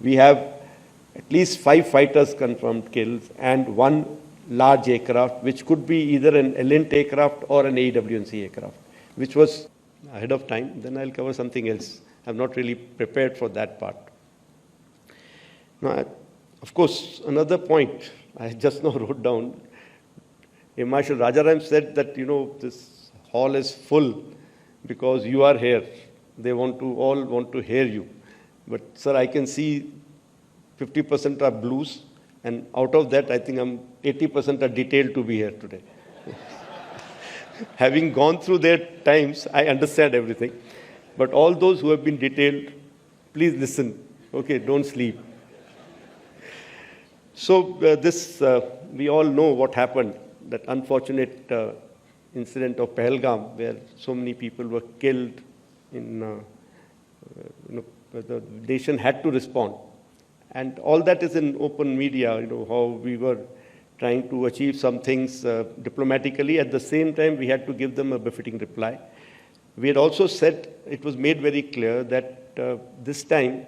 We have at least 5 fighters confirmed kills and 1 large aircraft, which could be either an Elint aircraft or an AWNC aircraft, which was ahead of time. Then I'll cover something else. I'm not really prepared for that part. Now, of course, another point I just now wrote down. Marshal Rajaram said that, this hall is full because you are here. They all want to hear you. But, sir, I can see 50% are blues, and out of that, I think 80% are detailed to be here today. Having gone through their times, I understand everything. But all those who have been detailed, please listen. Okay, don't sleep. So we all know what happened, that unfortunate incident of Pahalgam, where so many people were killed. The nation had to respond. And all that is in open media, how we were trying to achieve some things diplomatically. At the same time, we had to give them a befitting reply. We had also said, it was made very clear that this time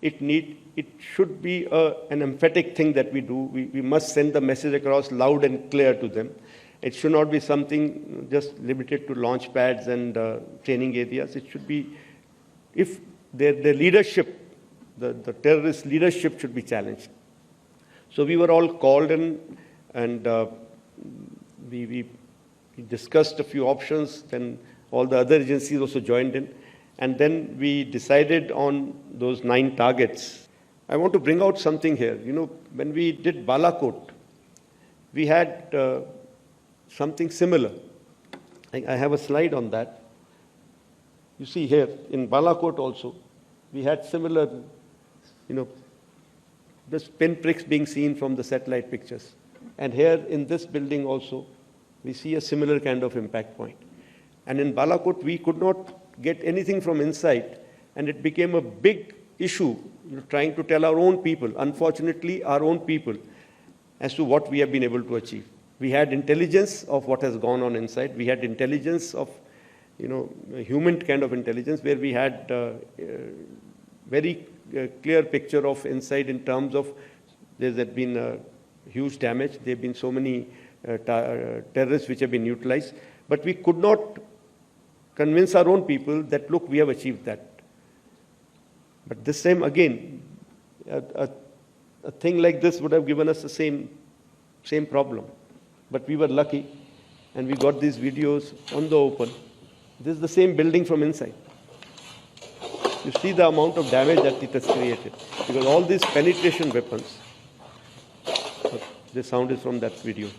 it should be an emphatic thing that we do. We must send the message across loud and clear to them. It should not be something just limited to launch pads and training areas. It should be, if their leadership, the terrorist leadership should be challenged. So we were all called in, and we discussed a few options. Then all the other agencies also joined in. And then we decided on those 9 targets. I want to bring out something here. When we did Balakot, we had something similar. I have a slide on that. You see here, in Balakot also, we had similar, just pinpricks being seen from the satellite pictures. And here in this building also, we see a similar kind of impact point. And in Balakot, we could not get anything from inside, and it became a big issue, trying to tell our own people, unfortunately our own people, as to what we have been able to achieve. We had intelligence of what has gone on inside. We had intelligence of, a human kind of intelligence, where we had very clear picture of inside in terms of there has been huge damage. There have been so many terrorists which have been utilized. But we could not convince our own people that, look, we have achieved that. But this time, again, a thing like this would have given us the same problem. But we were lucky, and we got these videos on the open. This is the same building from inside. You see the amount of damage that it has created. Because all these penetration weapons, the sound is from that video.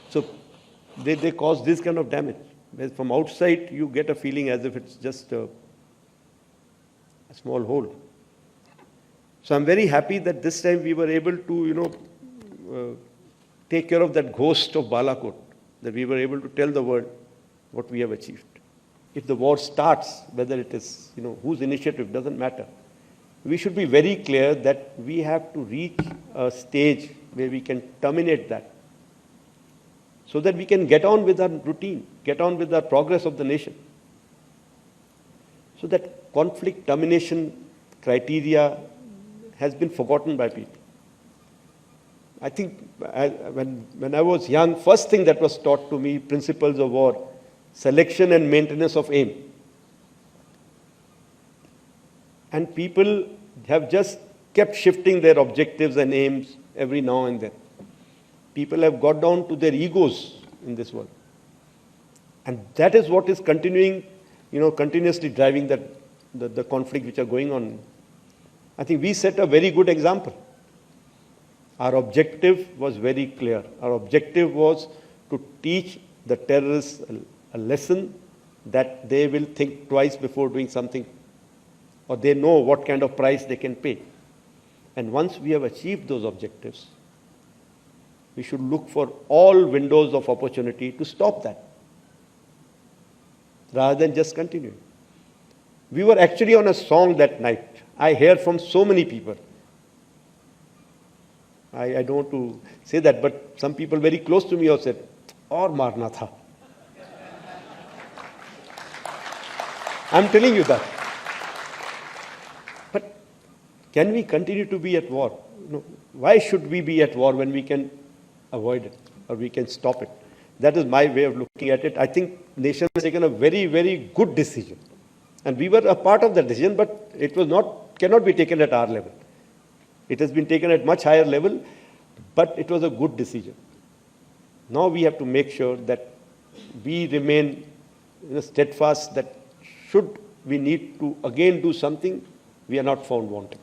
So they cause this kind of damage. Whereas from outside, you get a feeling as if it's just a small hole. So I'm very happy that this time we were able to, take care of that ghost of Balakot, that we were able to tell the world what we have achieved. If the war starts, whether it is, whose initiative, doesn't matter. We should be very clear that we have to reach a stage where we can terminate that, so that we can get on with our routine, get on with the progress of the nation. So that conflict termination criteria has been forgotten by people. I think when I was young, first thing that was taught to me, principles of war, selection and maintenance of aim. And people have just kept shifting their objectives and aims every now and then. People have got down to their egos in this world. And that is what is continuing, continuously driving the conflict which are going on. I think we set a very good example. Our objective was very clear. Our objective was to teach the terrorists a lesson that they will think twice before doing something, or they know what kind of price they can pay. And once we have achieved those objectives, we should look for all windows of opportunity to stop that, rather than just continuing. We were actually on a song that night. I hear from so many people. I don't want to say that, but some people very close to me have said, "Aur marna tha." I'm telling you that. But can we continue to be at war? Why should we be at war when we can avoid it or we can stop it? That is my way of looking at it. I think nation has taken a very, very good decision. And we were a part of that decision, but it cannot be taken at our level. It has been taken at much higher level, but it was a good decision. Now we have to make sure that we remain steadfast, that should we need to again do something, we are not found wanting.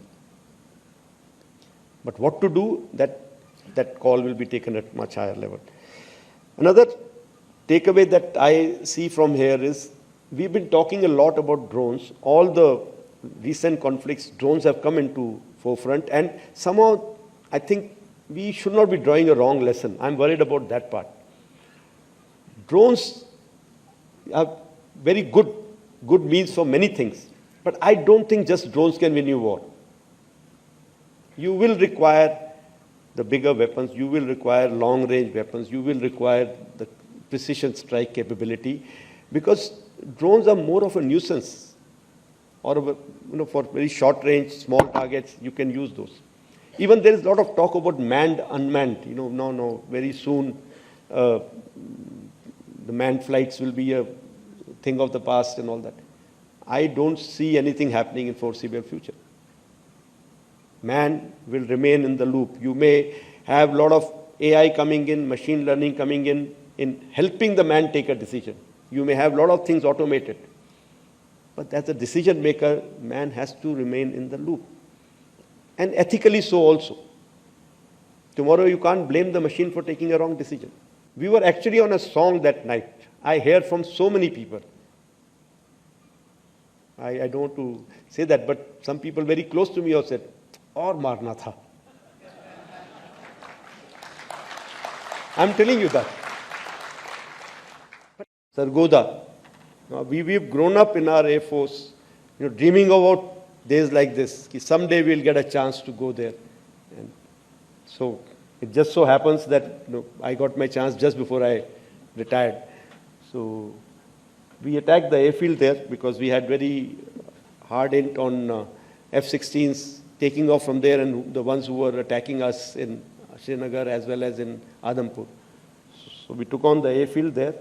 But what to do, that call will be taken at much higher level. Another takeaway that I see from here is, we've been talking a lot about drones. All the recent conflicts, drones have come into forefront, and somehow I think we should not be drawing a wrong lesson. I'm worried about that part. Drones are very good means for many things, but I don't think just drones can win you war. You will require the bigger weapons, you will require long-range weapons, you will require the precision strike capability, because drones are more of a nuisance, or for very short-range, small targets, you can use those. Even there is a lot of talk about manned, unmanned. No, very soon the manned flights will be a thing of the past and all that. I don't see anything happening in foreseeable future. Man will remain in the loop. You may have a lot of AI coming in, machine learning coming in helping the man take a decision. You may have a lot of things automated. But as a decision maker, man has to remain in the loop. And ethically so also. Tomorrow you can't blame the machine for taking a wrong decision. We were actually on a song that night. I hear from so many people. I don't want to say that, but some people very close to me have said, "Aur marna tha." I'm telling you that. Sargodha. We've grown up in our Air Force, dreaming about days like this. Someday we'll get a chance to go there. And so it just so happens that I got my chance just before I retired. So we attacked the airfield there because we had very hard int on F-16s taking off from there, and the ones who were attacking us in Srinagar as well as in Adhampur. So we took on the airfield there.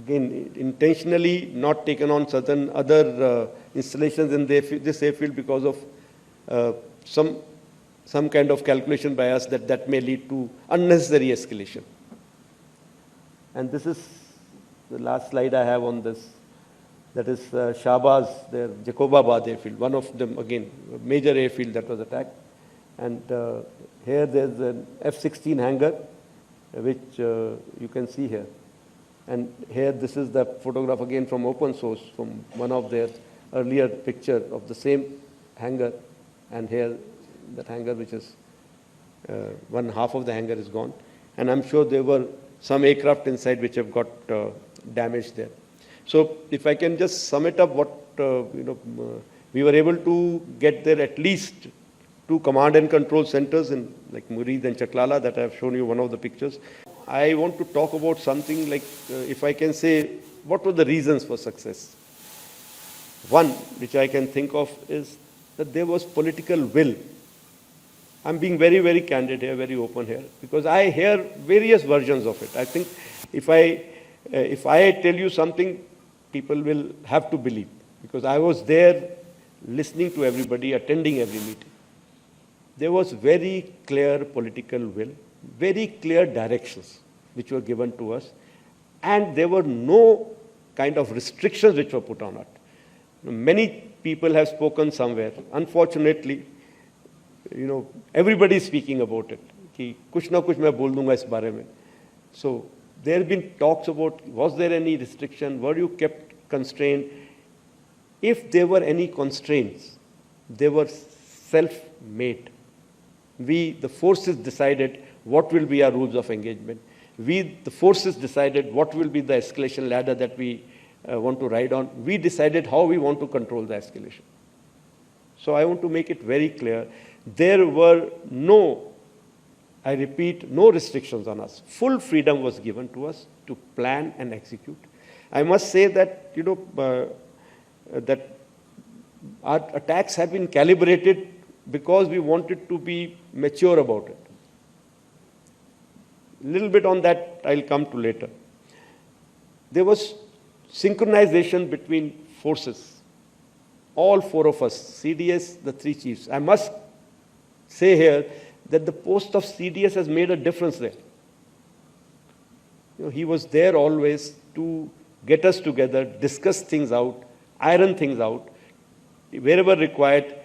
Again, intentionally not taken on certain other installations in this airfield because of some kind of calculation by us that may lead to unnecessary escalation. And this is the last slide I have on this. That is Shahbaz, their Jacobabad airfield, one of them, again, a major airfield that was attacked. And here there's an F-16 hangar, which you can see here. And here, this is the photograph again from open source, from one of their earlier picture of the same hangar. And here, that hangar, which is one half of the hangar is gone. And I'm sure there were some aircraft inside which have got damaged there. So if I can just sum it up, what we were able to get there at least 2 command and control centers in like Murid and Chaklala that I have shown you one of the pictures. I want to talk about something like, if I can say, what were the reasons for success? One, which I can think of, is that there was political will. I'm being very, very candid here, very open here, because I hear various versions of it. I think if I tell you something, people will have to believe, because I was there listening to everybody, attending every meeting. There was very clear political will, very clear directions which were given to us, and there were no kind of restrictions which were put on it. Many people have spoken somewhere. Unfortunately, everybody is speaking about it. Ki kuch na kuch main bol dunga is bare mein. So there have been talks about, was there any restriction? Were you kept constrained? If there were any constraints, they were self-made. We, the forces, decided what will be our rules of engagement. We, the forces, decided what will be the escalation ladder that we want to ride on. We decided how we want to control the escalation. So I want to make it very clear. There were no, I repeat, no restrictions on us. Full freedom was given to us to plan and execute. I must say that, that Our attacks have been calibrated because we wanted to be mature about it. A little bit on that I'll come to later. There was synchronization between forces. All four of us, CDS, the three chiefs. I must say here that the post of CDS has made a difference there. He was there always to get us together, discuss things out, iron things out. Wherever required,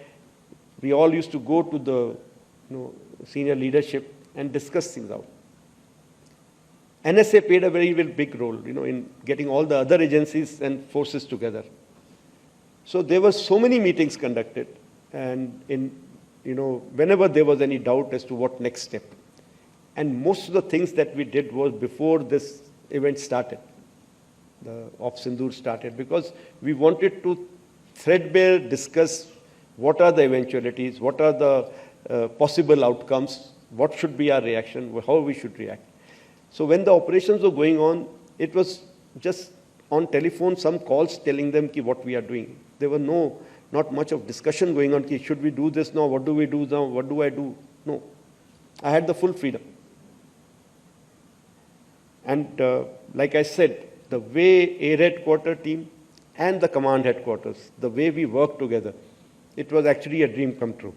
we all used to go to the senior leadership and discuss things out. NSA played a very, very big role, in getting all the other agencies and forces together. So there were so many meetings conducted, and whenever there was any doubt as to what next step. And most of the things that we did was before this event started, the of Sindoor started, because we wanted to threadbare discuss what are the eventualities, what are the possible outcomes, what should be our reaction, how we should react. So when the operations were going on, it was just on telephone, some calls telling them what we are doing. There were not much of discussion going on, should we do this now, what do we do now, what do I do? No. I had the full freedom. And like I said, the way Air Headquarters team and the command headquarters, the way we worked together, it was actually a dream come true.